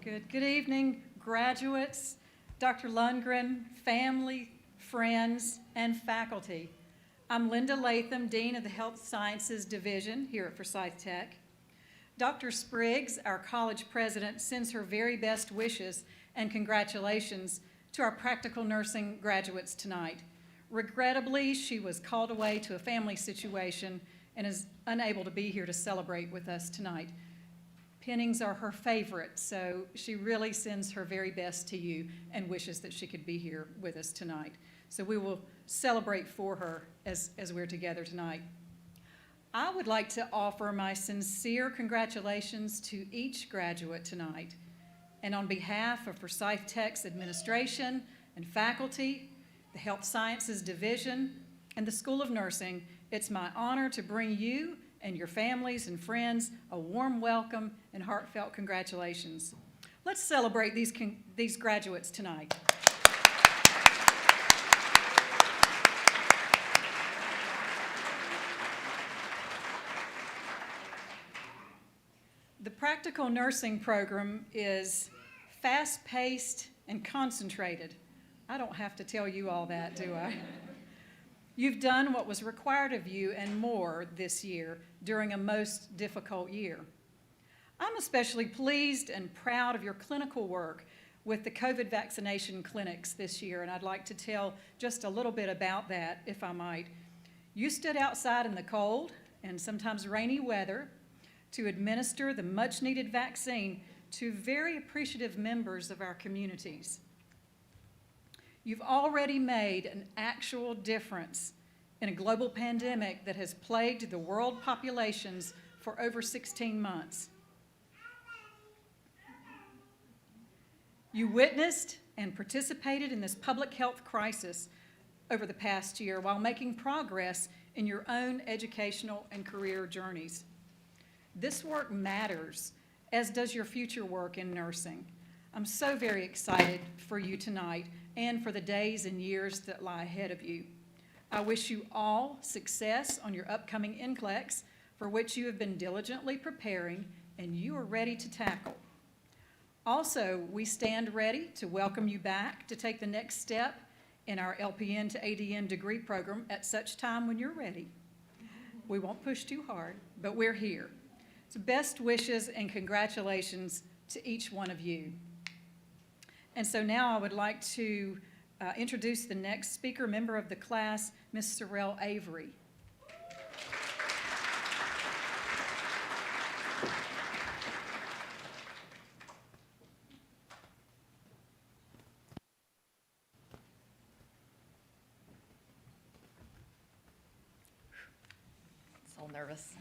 Good evening, graduates, Dr. Lundgren, family, friends, and faculty. I'm Linda Latham, Dean of the Health Sciences Division here at Forsyth Tech. Dr. Spriggs, our college president, sends her very best wishes and congratulations to our practical nursing graduates tonight. Regrettably, she was called away to a family situation and is unable to be here to celebrate with us tonight. Pinnings are her favorite, so she really sends her very best to you and wishes that she could be here with us tonight. So we will celebrate for her as we're together tonight. I would like to offer my sincere congratulations to each graduate tonight. And on behalf of Forsyth Tech's administration and faculty, the Health Sciences Division, and the School of Nursing, it's my honor to bring you and your families and friends a warm welcome and heartfelt congratulations. Let's celebrate these graduates tonight. The practical nursing program is fast-paced and concentrated. I don't have to tell you all that, do I? You've done what was required of you and more this year during a most difficult year. I'm especially pleased and proud of your clinical work with the COVID vaccination clinics this year, and I'd like to tell just a little bit about that, if I might. You stood outside in the cold and sometimes rainy weather to administer the much-needed vaccine to very appreciative members of our communities. You've already made an actual difference in a global pandemic that has plagued the world populations for over 16 months. You witnessed and participated in this public health crisis over the past year while making progress in your own educational and career journeys. This work matters, as does your future work in nursing. I'm so very excited for you tonight and for the days and years that lie ahead of you. I wish you all success on your upcoming NCLEX, for which you have been diligently preparing and you are ready to tackle. Also, we stand ready to welcome you back to take the next step in our LPN to ADN degree program at such time when you're ready. We won't push too hard, but we're here. So best wishes and congratulations to each one of you. And so now I would like to introduce the next speaker, member of the class, Ms. Sorrell Avery. So nervous.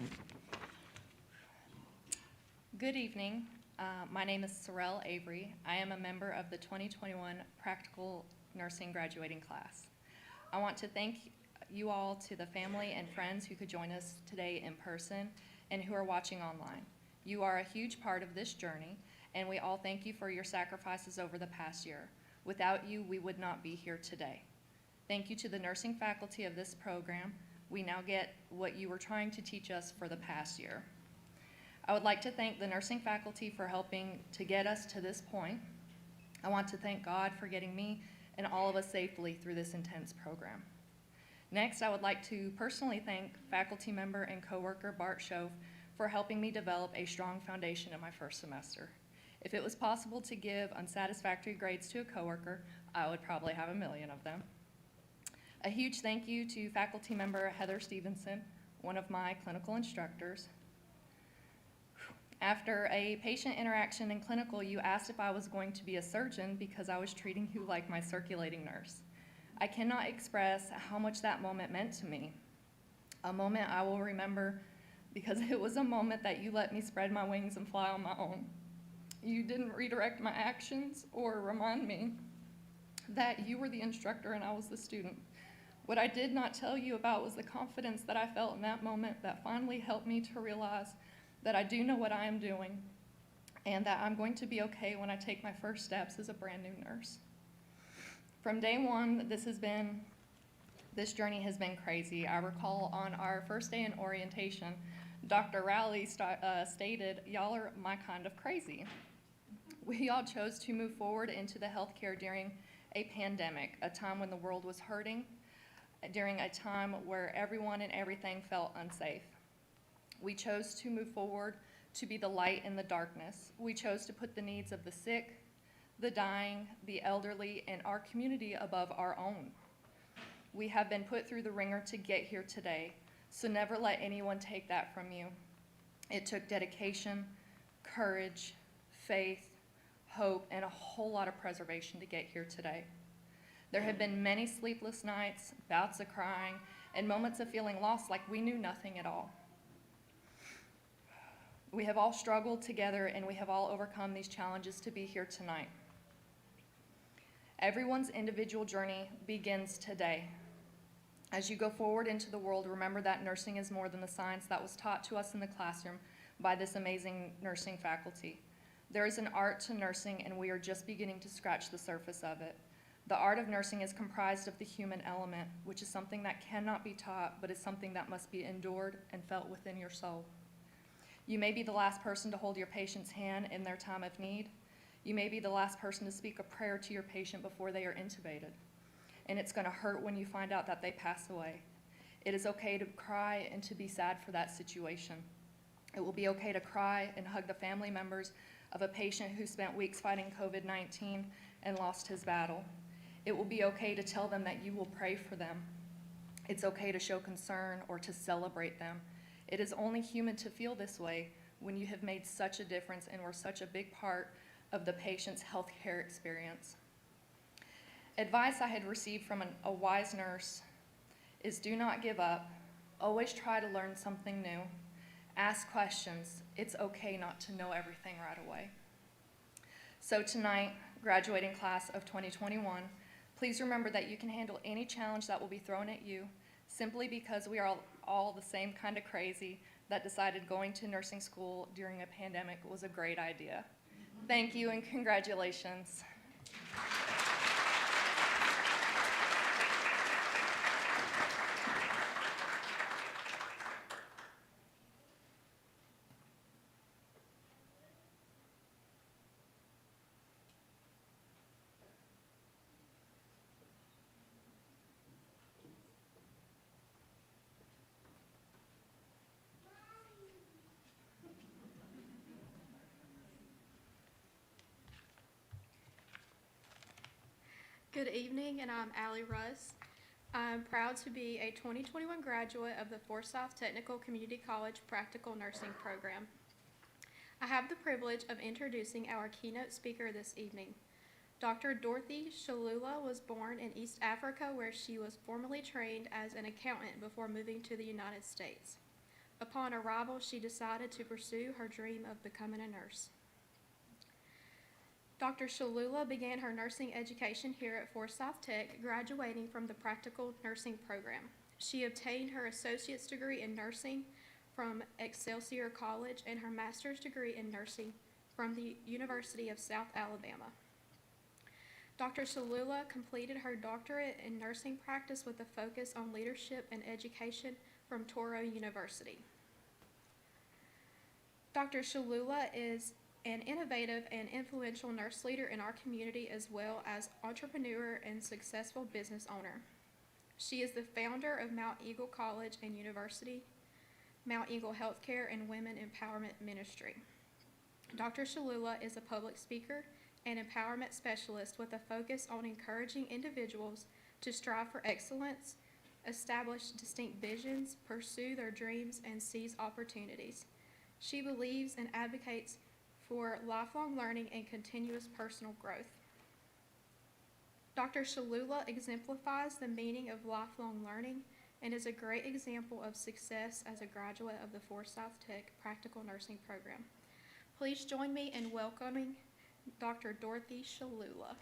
Good evening. My name is Sorrell Avery. I am a member of the 2021 Practical Nursing graduating class. I want to thank you all, to the family and friends who could join us today in person and who are watching online. You are a huge part of this journey, and we all thank you for your sacrifices over the past year. Without you, we would not be here today. Thank you to the nursing faculty of this program. We now get what you were trying to teach us for the past year. I would like to thank the nursing faculty for helping to get us to this point. I want to thank God for getting me and all of us safely through this intense program. Next, I would like to personally thank faculty member and coworker Bart Schoaf for helping me develop a strong foundation in my first semester. If it was possible to give unsatisfactory grades to a coworker, I would probably have a million of them. A huge thank you to faculty member Heather Stevenson, one of my clinical instructors. After a patient interaction in clinical, you asked if I was going to be a surgeon because I was treating you like my circulating nurse. I cannot express how much that moment meant to me. A moment I will remember because it was a moment that you let me spread my wings and fly on my own. You didn't redirect my actions or remind me that you were the instructor and I was the student. What I did not tell you about was the confidence that I felt in that moment that finally helped me to realize that I do know what I am doing and that I'm going to be okay when I take my first steps as a brand new nurse. From day one, this journey has been crazy. I recall on our first day in orientation, Dr. Rowley stated, "Y'all are my kind of crazy." We all chose to move forward into the healthcare during a pandemic, a time when the world was hurting, during a time where everyone and everything felt unsafe. We chose to move forward to be the light in the darkness. We chose to put the needs of the sick, the dying, the elderly, and our community above our own. We have been put through the ringer to get here today, so never let anyone take that from you. It took dedication, courage, faith, hope, and a whole lot of preservation to get here today. There have been many sleepless nights, bouts of crying, and moments of feeling lost like we knew nothing at all. We have all struggled together, and we have all overcome these challenges to be here tonight. Everyone's individual journey begins today. As you go forward into the world, remember that nursing is more than the science that was taught to us in the classroom by this amazing nursing faculty. There is an art to nursing, and we are just beginning to scratch the surface of it. The art of nursing is comprised of the human element, which is something that cannot be taught, but is something that must be endured and felt within your soul. You may be the last person to hold your patient's hand in their time of need. You may be the last person to speak a prayer to your patient before they are intubated. And it's going to hurt when you find out that they pass away. It is okay to cry and to be sad for that situation. It will be okay to cry and hug the family members of a patient who spent weeks fighting COVID-19 and lost his battle. It will be okay to tell them that you will pray for them. It's okay to show concern or to celebrate them. It is only human to feel this way when you have made such a difference and were such a big part of the patient's healthcare experience. Advice I had received from a wise nurse is do not give up. Always try to learn something new. Ask questions. It's okay not to know everything right away. So tonight, graduating class of 2021, please remember that you can handle any challenge that will be thrown at you simply because we are all the same kind of crazy that decided going to nursing school during a pandemic was a great idea. Thank you and congratulations. Good evening, and I'm Allie Russ. I'm proud to be a 2021 graduate of the Forsyth Technical Community College Practical Nursing Program. I have the privilege of introducing our keynote speaker this evening. Dr. Dorothy Shalula was born in East Africa, where she was formally trained as an accountant before moving to the United States. Upon arrival, she decided to pursue her dream of becoming a nurse. Dr. Shalula began her nursing education here at Forsyth Tech, graduating from the Practical Nursing Program. She obtained her associate's degree in nursing from Excelsior College and her master's degree in nursing from the University of South Alabama. Dr. Shalula completed her doctorate in nursing practice with a focus on leadership and education from Toro University. Dr. Shalula is an innovative and influential nurse leader in our community, as well as entrepreneur and successful business owner. She is the founder of Mount Eagle College and University, Mount Eagle Healthcare and Women Empowerment Ministry. Dr. Shalula is a public speaker and empowerment specialist with a focus on encouraging individuals to strive for excellence, establish distinct visions, pursue their dreams, and seize opportunities. She believes and advocates for lifelong learning and continuous personal growth. Dr. Shalula exemplifies the meaning of lifelong learning and is a great example of success as a graduate of the Forsyth Tech Practical Nursing Program. Please join me in welcoming Dr. Dorothy Shalula.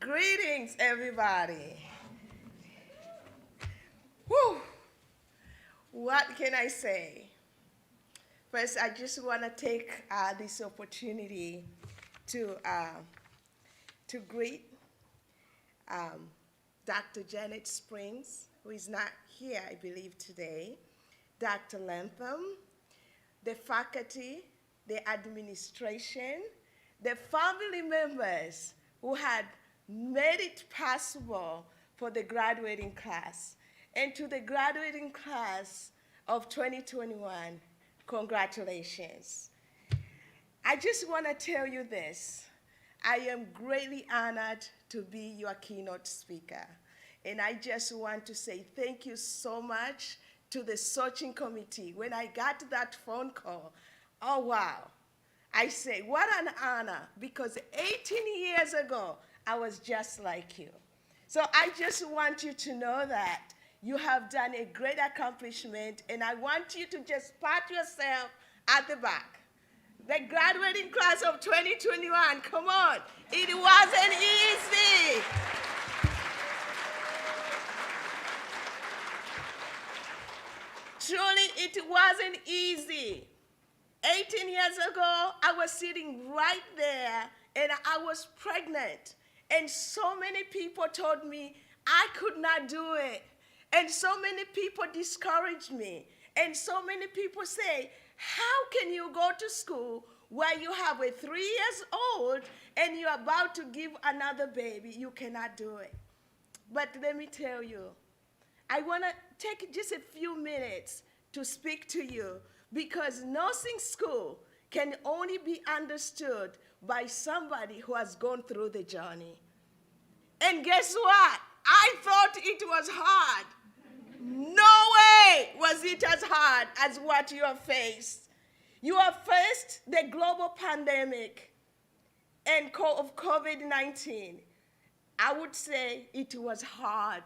Greetings, everybody. Whew. What can I say? First, I just want to take this opportunity to greet Dr. Janet Springs, who is not here, I believe, today, Dr. Latham, the faculty, the administration, the family members who had made it possible for the graduating class. And to the graduating class of 2021, congratulations. I just want to tell you this. I am greatly honored to be your keynote speaker. And I just want to say thank you so much to the searching committee. When I got that phone call, oh wow. I say, what an honor, because 18 years ago, I was just like you. So I just want you to know that you have done a great accomplishment, and I want you to just pat yourself at the back. The graduating class of 2021, come on. It wasn't easy. Truly, it wasn't easy. 18 years ago, I was sitting right there, and I was pregnant. And so many people told me I could not do it. And so many people discouraged me. And so many people say, how can you go to school where you have a 3 years old and you're about to give another baby? You cannot do it. But let me tell you, I want to take just a few minutes to speak to you, because nursing school can only be understood by somebody who has gone through the journey. And guess what? I thought it was hard. No way was it as hard as what you have faced. You have faced the global pandemic and of COVID-19. I would say it was hard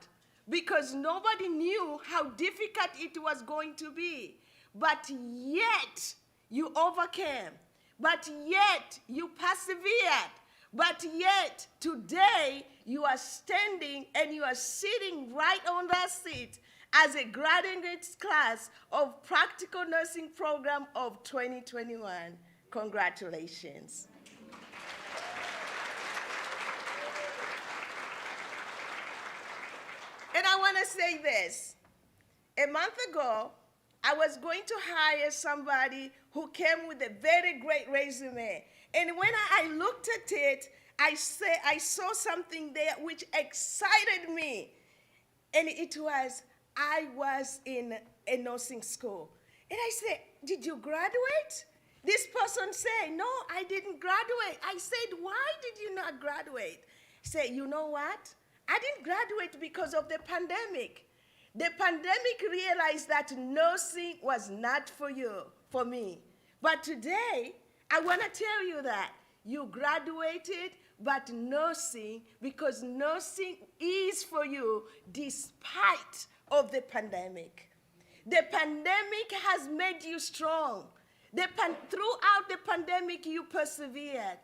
because nobody knew how difficult it was going to be. But yet you overcame. But yet you persevered. But yet today you are standing and you are sitting right on that seat as a graduate class of Practical Nursing Program of 2021. Congratulations. And I want to say this. A month ago, I was going to hire somebody who came with a very great resume. And when I looked at it, I saw something there which excited me. And it was, I was in a nursing school. And I said, did you graduate? This person said, no, I didn't graduate. I said, why did you not graduate? He said, you know what? I didn't graduate because of the pandemic. The pandemic realized that nursing was not for you, for me. But today, I want to tell you that you graduated, but nursing, because nursing is for you despite of the pandemic. The pandemic has made you strong. Throughout the pandemic, you persevered.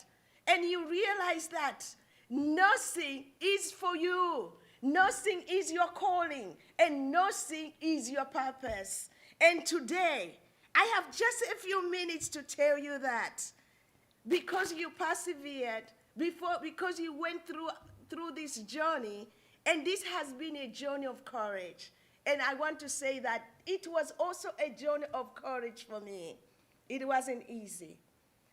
And you realize that nursing is for you. Nursing is your calling, and nursing is your purpose. And today, I have just a few minutes to tell you that because you persevered, because you went through this journey, and this has been a journey of courage. And I want to say that it was also a journey of courage for me. It wasn't easy.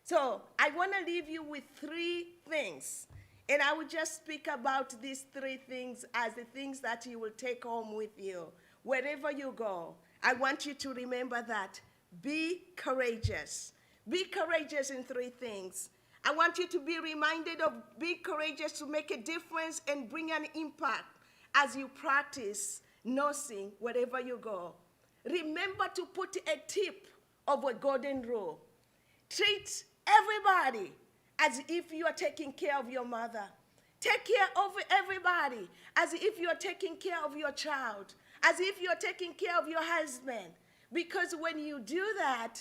So I want to leave you with 3 things. And I will just speak about these 3 things as the things that you will take home with you. Wherever you go, I want you to remember that. Be courageous. Be courageous in 3 things. I want you to be reminded of being courageous to make a difference and bring an impact as you practice nursing wherever you go. Remember to put a tip of a golden rule. Treat everybody as if you are taking care of your mother. Take care of everybody as if you are taking care of your child, as if you are taking care of your husband. Because when you do that,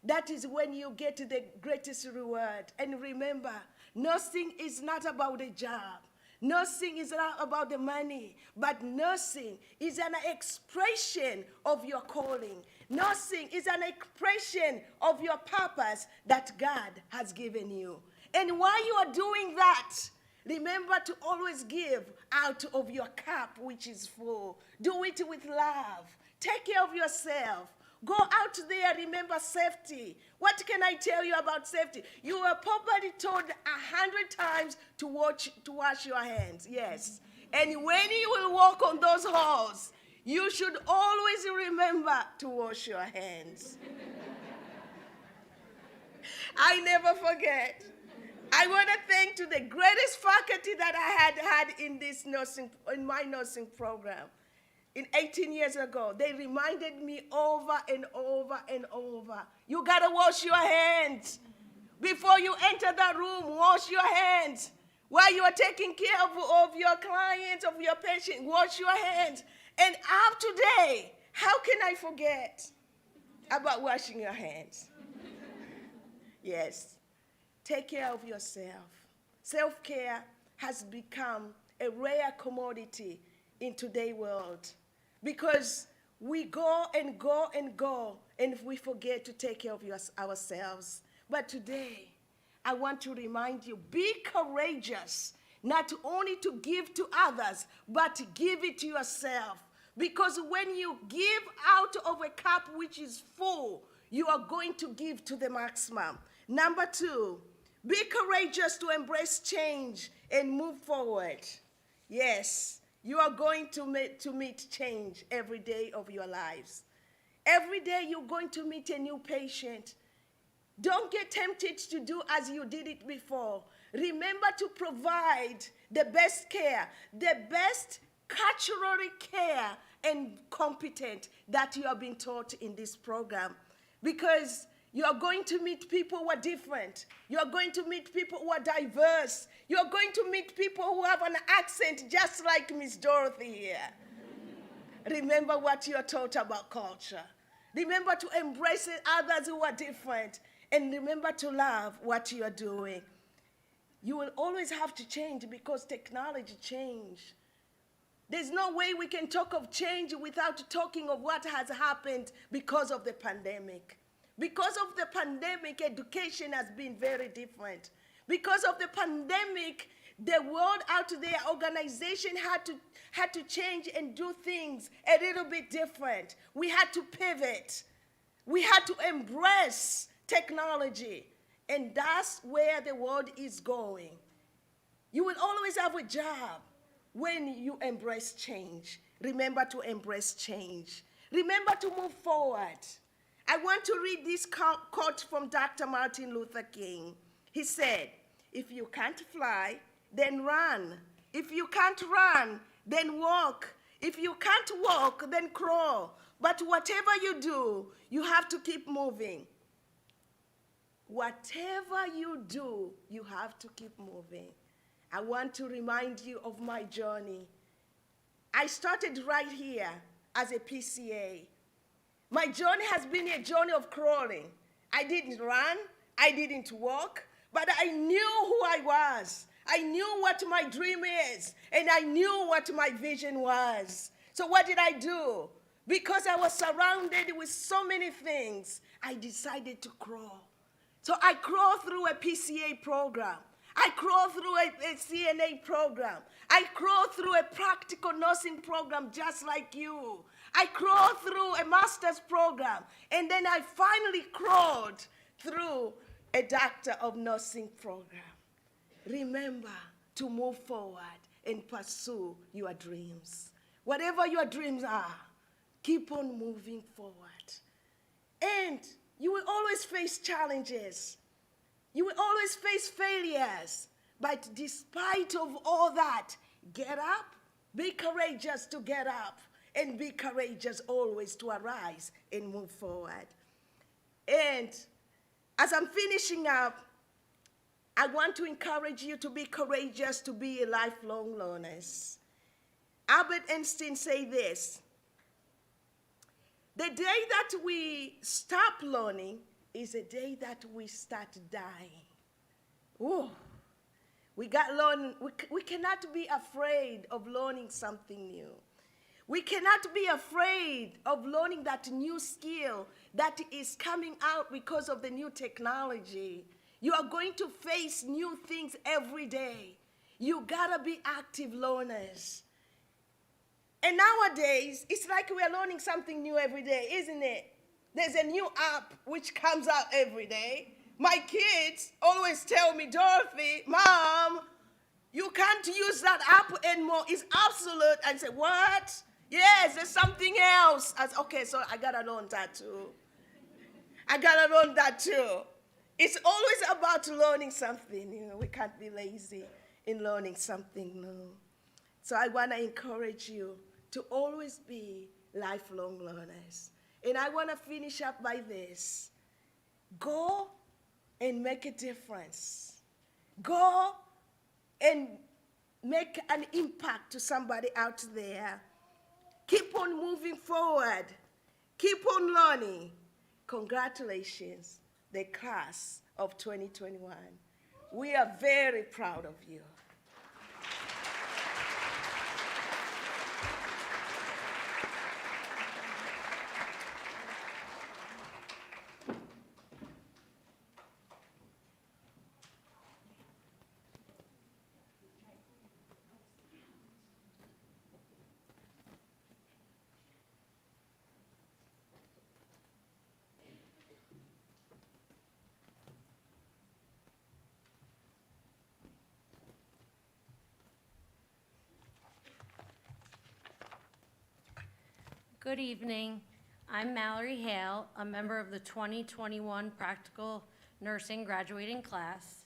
that is when you get the greatest reward. And remember, nursing is not about a job. Nursing is not about the money, but nursing is an expression of your calling. Nursing is an expression of your purpose that God has given you. And while you are doing that, remember to always give out of your cup, which is full. Do it with love. Take care of yourself. Go out there, remember safety. What can I tell you about safety? You are probably told 100 times to wash your hands, yes. And when you will walk on those halls, you should always remember to wash your hands. I never forget. I want to thank to the greatest faculty that I had in my nursing program. 18 years ago, they reminded me over and over and over, you got to wash your hands. Before you enter that room, wash your hands. While you are taking care of your clients, of your patient, wash your hands. And up to today, how can I forget about washing your hands? Yes. Take care of yourself. Self-care has become a rare commodity in today's world because we go and go and go and we forget to take care of ourselves. But today, I want to remind you, be courageous, not only to give to others, but to give it to yourself. Because when you give out of a cup which is full, you are going to give to the maximum. Number 2, be courageous to embrace change and move forward. Yes, you are going to meet change every day of your lives. Every day you're going to meet a new patient. Don't get tempted to do as you did it before. Remember to provide the best care, the best culturally care and competent that you have been taught in this program. Because you are going to meet people who are different. You are going to meet people who are diverse. You are going to meet people who have an accent just like Miss Dorothy here. Remember what you are taught about culture. Remember to embrace others who are different. And remember to love what you are doing. You will always have to change because technology changed. There's no way we can talk of change without talking of what has happened because of the pandemic. Because of the pandemic, education has been very different. Because of the pandemic, the world out there, organization had to change and do things a little bit different. We had to pivot. We had to embrace technology. And that's where the world is going. You will always have a job when you embrace change. Remember to embrace change. Remember to move forward. I want to read this quote from Dr. Martin Luther King. He said, if you can't fly, then run. If you can't run, then walk. If you can't walk, then crawl. But whatever you do, you have to keep moving. Whatever you do, you have to keep moving. I want to remind you of my journey. I started right here as a PCA. My journey has been a journey of crawling. I didn't run, I didn't walk, but I knew who I was. I knew what my dream is, and I knew what my vision was. So what did I do? Because I was surrounded with so many things, I decided to crawl. So I crawled through a PCA program. I crawled through a CNA program. I crawled through a practical nursing program just like you. I crawled through a master's program. And then I finally crawled through a doctor of nursing program. Remember to move forward and pursue your dreams. Whatever your dreams are, keep on moving forward. And you will always face challenges. You will always face failures. But despite of all that, get up, be courageous to get up, and be courageous always to arise and move forward. And as I'm finishing up, I want to encourage you to be courageous, to be a lifelong learners. Albert Einstein said this, the day that we stop learning is the day that we start dying. Ooh. We cannot be afraid of learning something new. We cannot be afraid of learning that new skill that is coming out because of the new technology. You are going to face new things every day. You gotta be active learners. And nowadays, it's like we are learning something new every day, isn't it? There's a new app which comes out every day. My kids always tell me, Dorothy, Mom, you can't use that app anymore. It's obsolete. I say, what? Yes, there's something else. I said, okay, so I gotta learn that too. It's always about learning something. You know, we can't be lazy in learning something new. So I want to encourage you to always be lifelong learners. And I want to finish up by this. Go and make a difference. Go and make an impact to somebody out there. Keep on moving forward. Keep on learning. Congratulations, the class of 2021. We are very proud of you. Good evening. I'm Mallory Hale, a member of the 2021 Practical Nursing graduating class.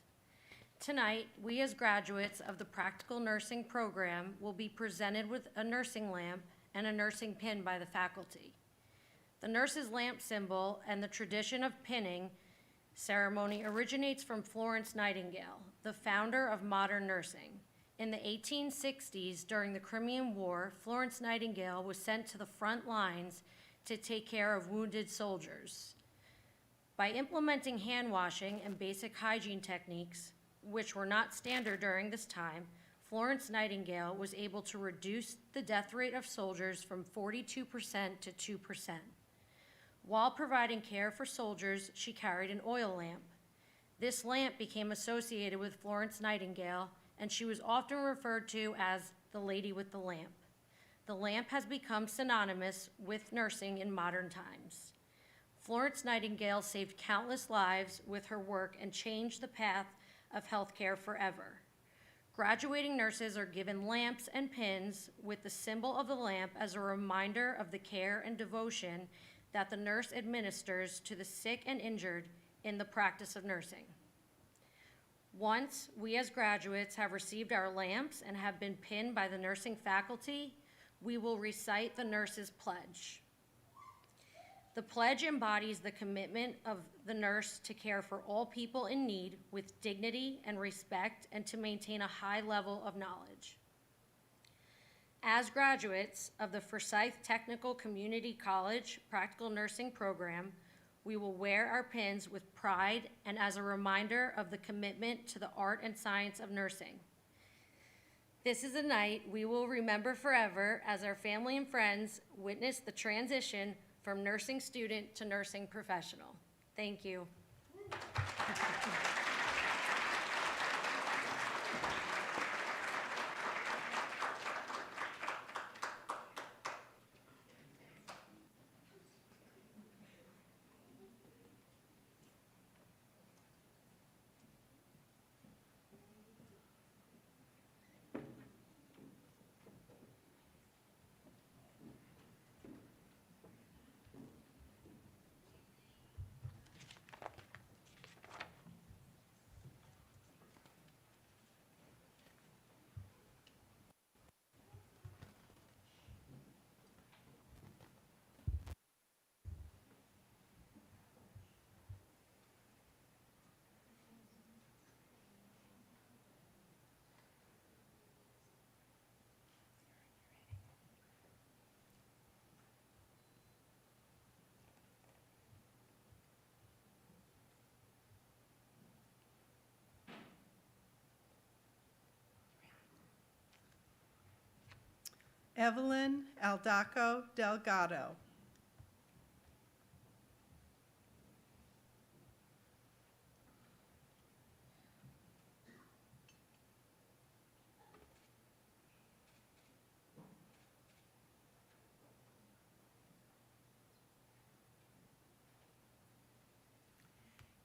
Tonight, we as graduates of the Practical Nursing program will be presented with a nursing lamp and a nursing pin by the faculty. The nurse's lamp symbol and the tradition of pinning ceremony originates from Florence Nightingale, the founder of modern nursing. In the 1860s, during the Crimean War, Florence Nightingale was sent to the front lines to take care of wounded soldiers. By implementing hand washing and basic hygiene techniques, which were not standard during this time, Florence Nightingale was able to reduce the death rate of soldiers from 42% to 2%. While providing care for soldiers, she carried an oil lamp. This lamp became associated with Florence Nightingale, and she was often referred to as the lady with the lamp. The lamp has become synonymous with nursing in modern times. Florence Nightingale saved countless lives with her work and changed the path of healthcare forever. Graduating nurses are given lamps and pins with the symbol of the lamp as a reminder of the care and devotion that the nurse administers to the sick and injured in the practice of nursing. Once we as graduates have received our lamps and have been pinned by the nursing faculty, we will recite the nurse's pledge. The pledge embodies the commitment of the nurse to care for all people in need with dignity and respect and to maintain a high level of knowledge. As graduates of the Forsyth Technical Community College Practical Nursing Program, we will wear our pins with pride and as a reminder of the commitment to the art and science of nursing. This is a night we will remember forever as our family and friends witness the transition from nursing student to nursing professional. Thank you. Evelyn Aldaco Delgado.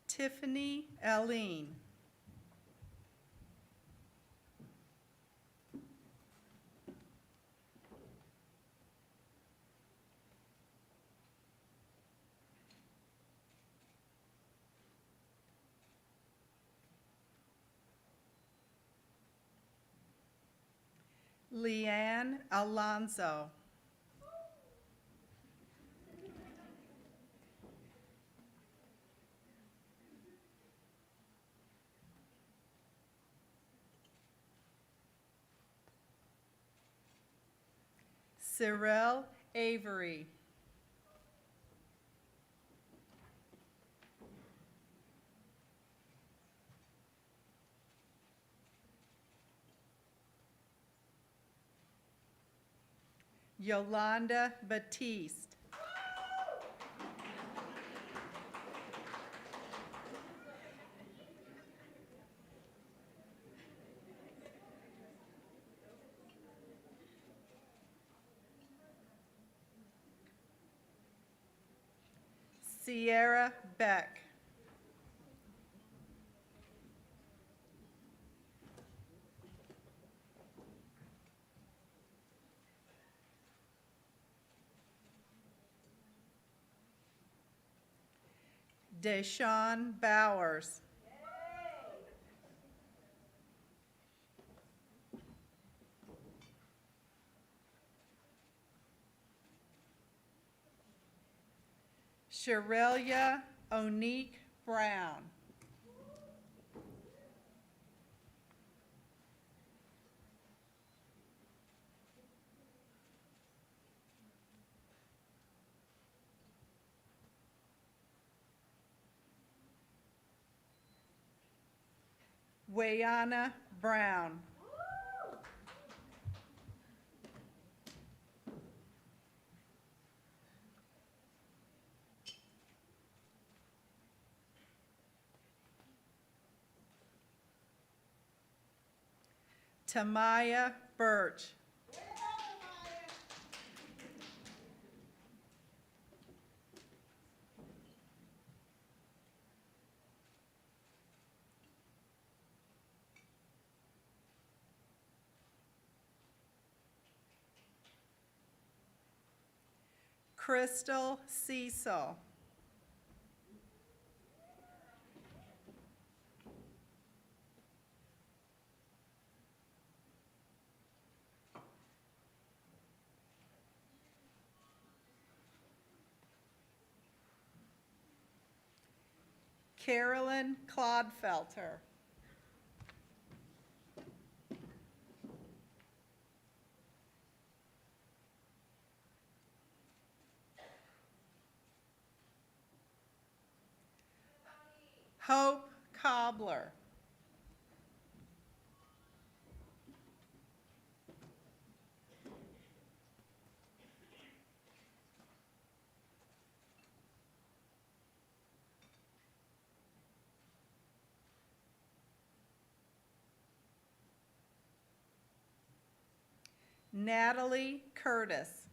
Tiffany Aline. Leanne Alonso. Cyril Avery. Yolanda Batiste. Sierra Beck. Deshawn Bowers. Sherelia Onique Brown. Wayana Brown. Tamaya Birch. Crystal Cecil. Carolyn Clodfelter. Hope Cobbler. Natalie Curtis.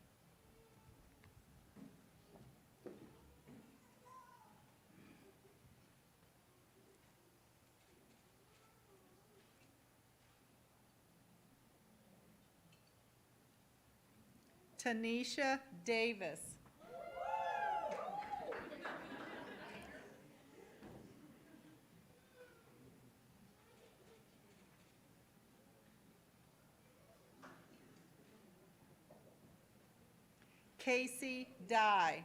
Tanisha Davis. Casey Dye.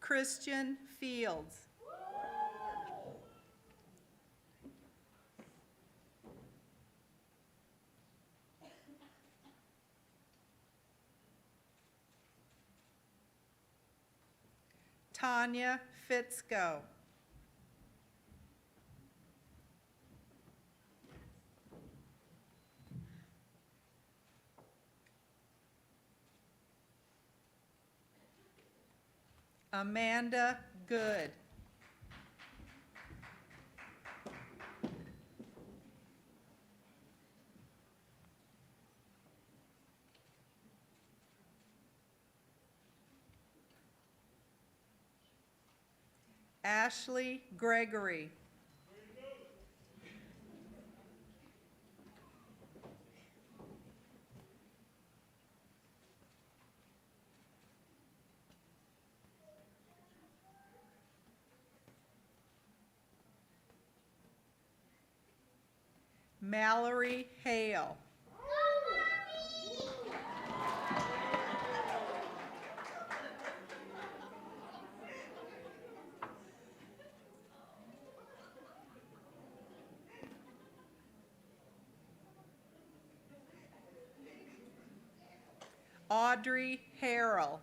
Christian Fields. Tanya Fitzko. Amanda Good. Ashley Gregory. Mallory Hale. Audrey Harrell.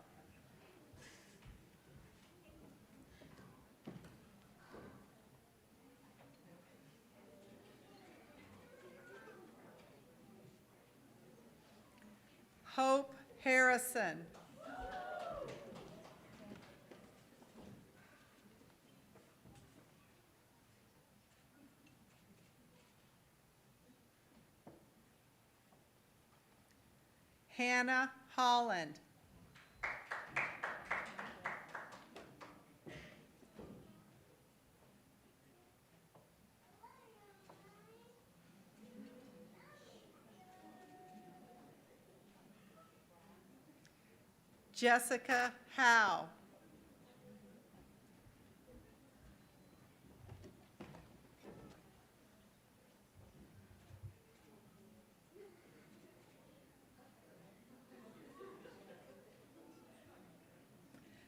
Hope Harrison. Hannah Holland. Jessica Howe.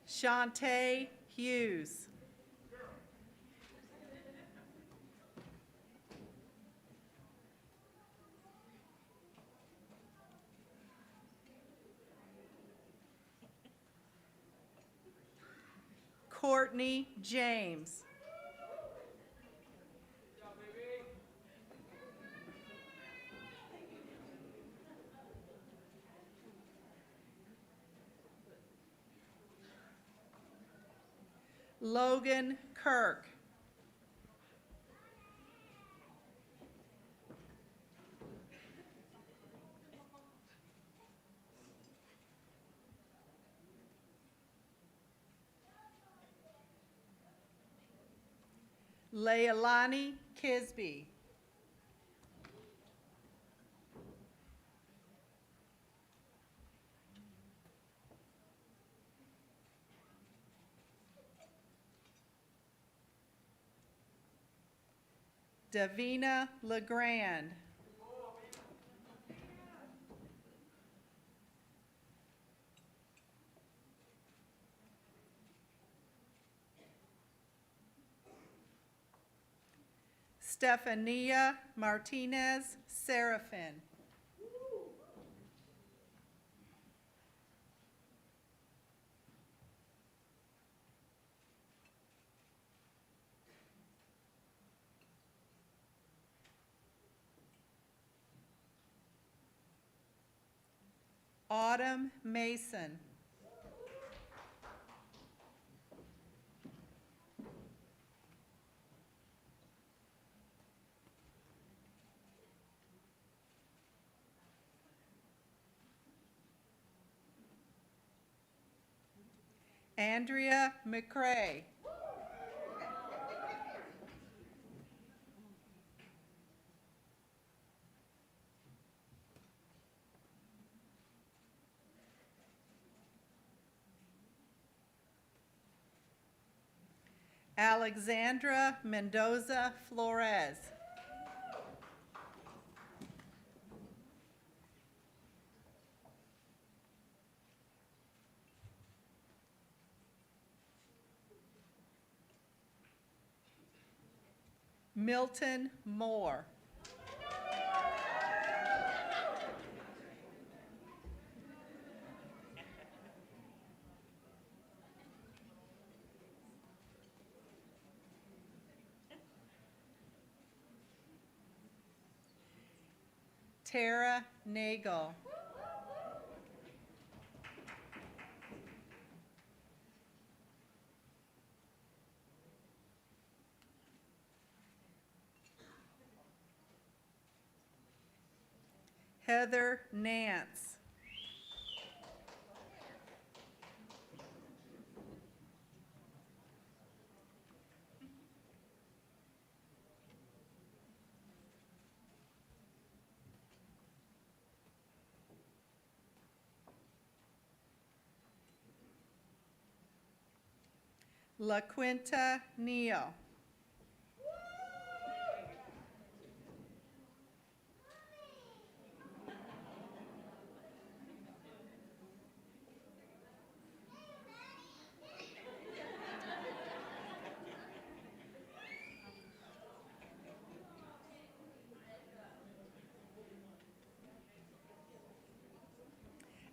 Shantae Hughes. Courtney James. Logan Kirk. Leilani Kisby. Davina LeGrand. Stefania Martinez Serafin. Autumn Mason. Andrea McCrae. Alexandra Mendoza Flores. Milton Moore. Tara Nagel. Heather Nance. La Quinta Neal.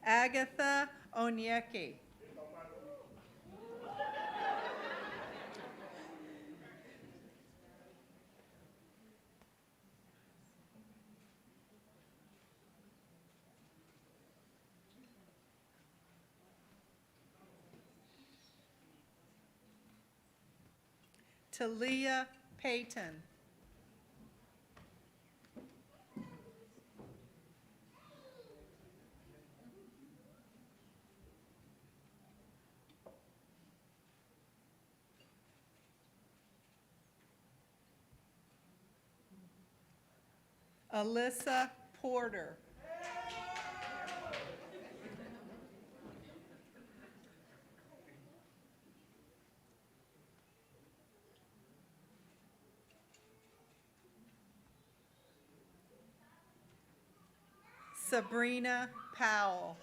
Agatha Onyeki. Talia Payton. Alyssa Porter. Sabrina Powell.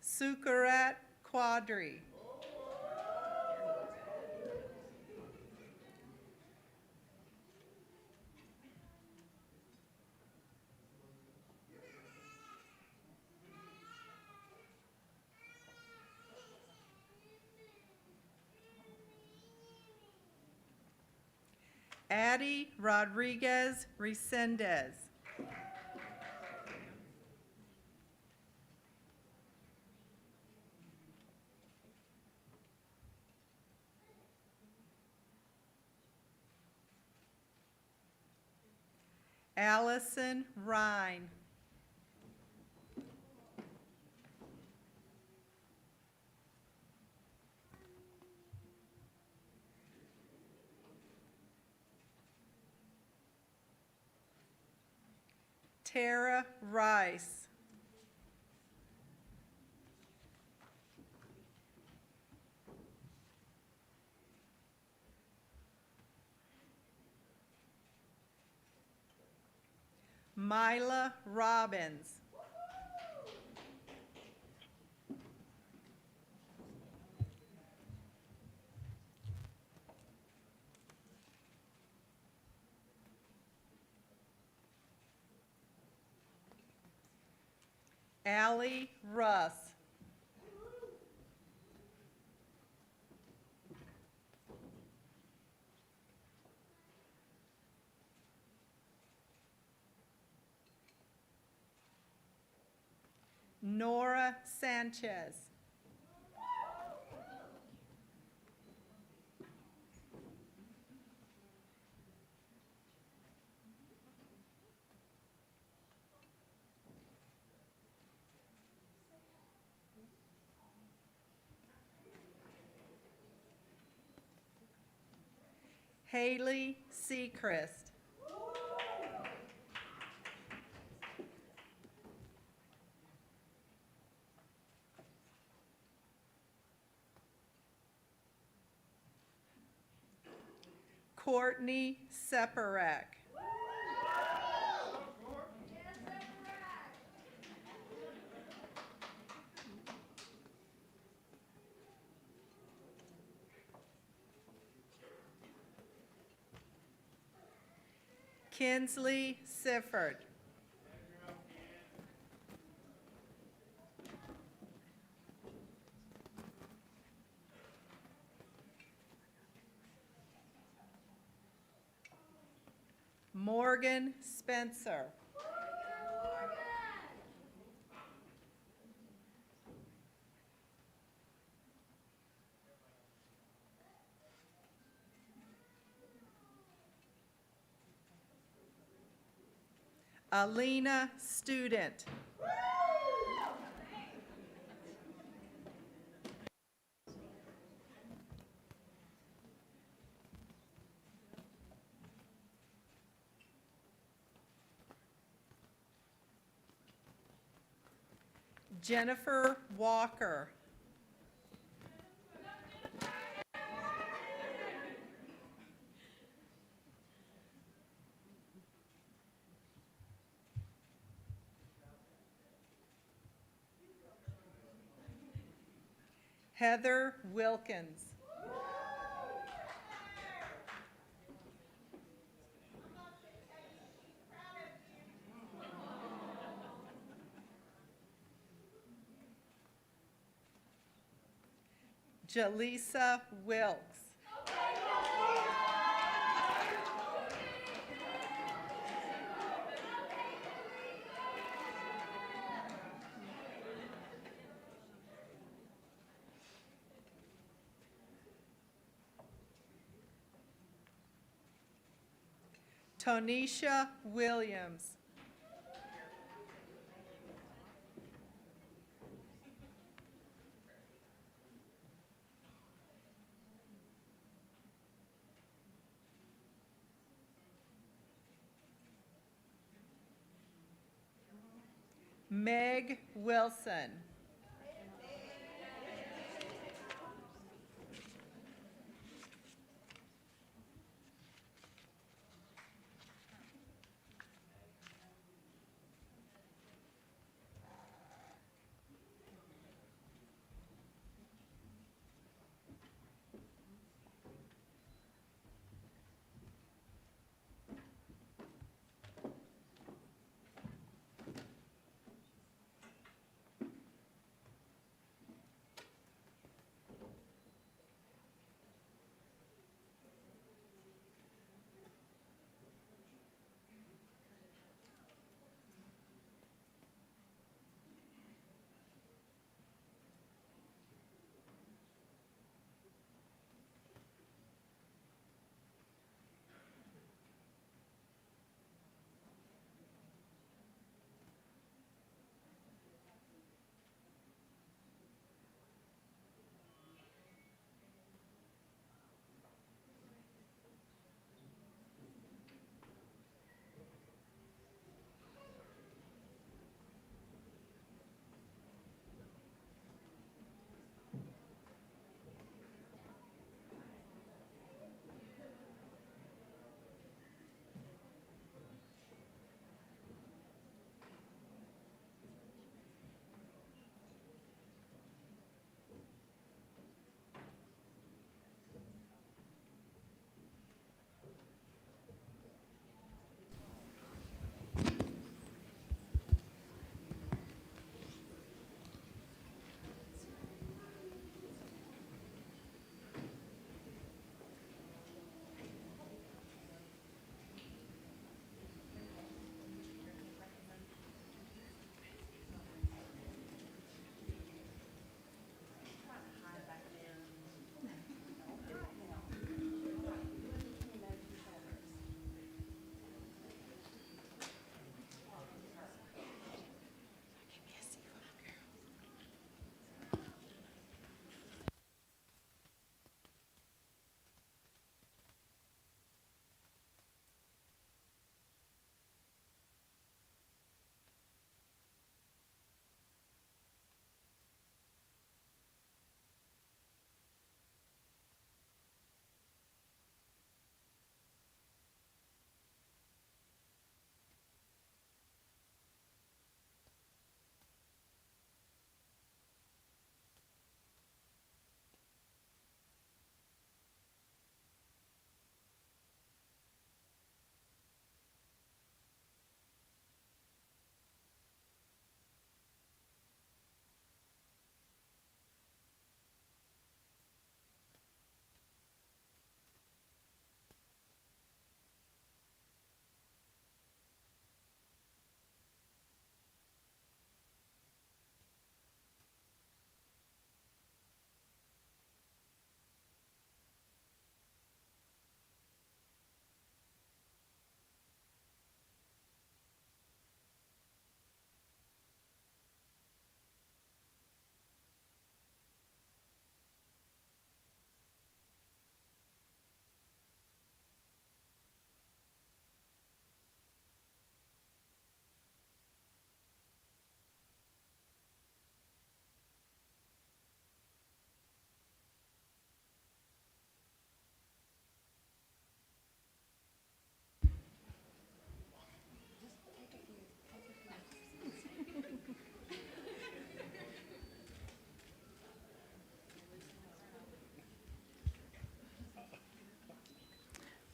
Sukarat Quadri. Addie Rodriguez Resendez. Allison Rhine. Tara Rice. Mila Robbins. Allie Russ. Nora Sanchez. Haley Seacrest. Courtney Separak. Kinsley Sifford. Morgan Spencer. Alina Student. Jennifer Walker. Heather Wilkins. Jaleesa Wilkes. Tonisha Williams. Meg Wilson.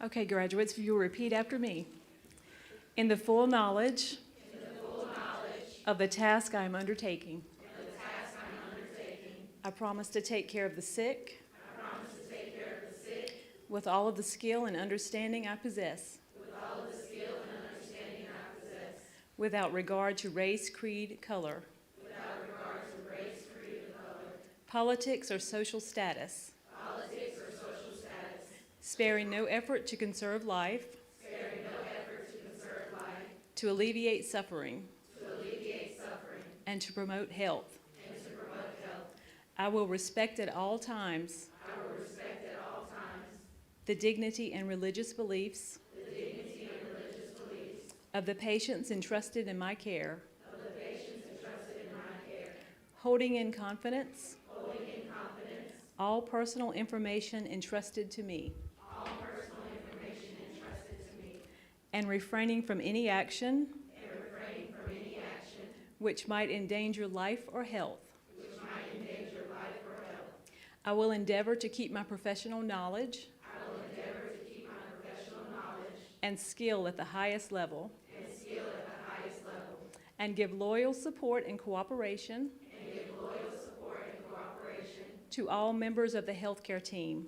Okay, graduates, if you will repeat after me. In the full knowledge of the task I am undertaking, I promise to take care of the sick with all of the skill and understanding I possess, without regard to race, creed, color, politics, or social status, sparing no effort to conserve life, to alleviate suffering, and to promote health. I will respect at all times the dignity and religious beliefs of the patients entrusted in my care, holding in confidence all personal information entrusted to me, and refraining from any action which might endanger life or health. I will endeavor to keep my professional knowledge and skill at the highest level, and give loyal support and cooperation to all members of the healthcare team.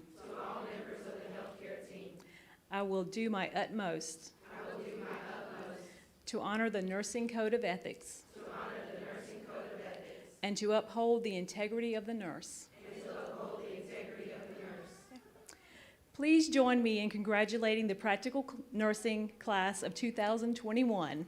I will do my utmost to honor the nursing code of ethics and to uphold the integrity of the nurse. Please join me in congratulating the practical nursing class of 2021.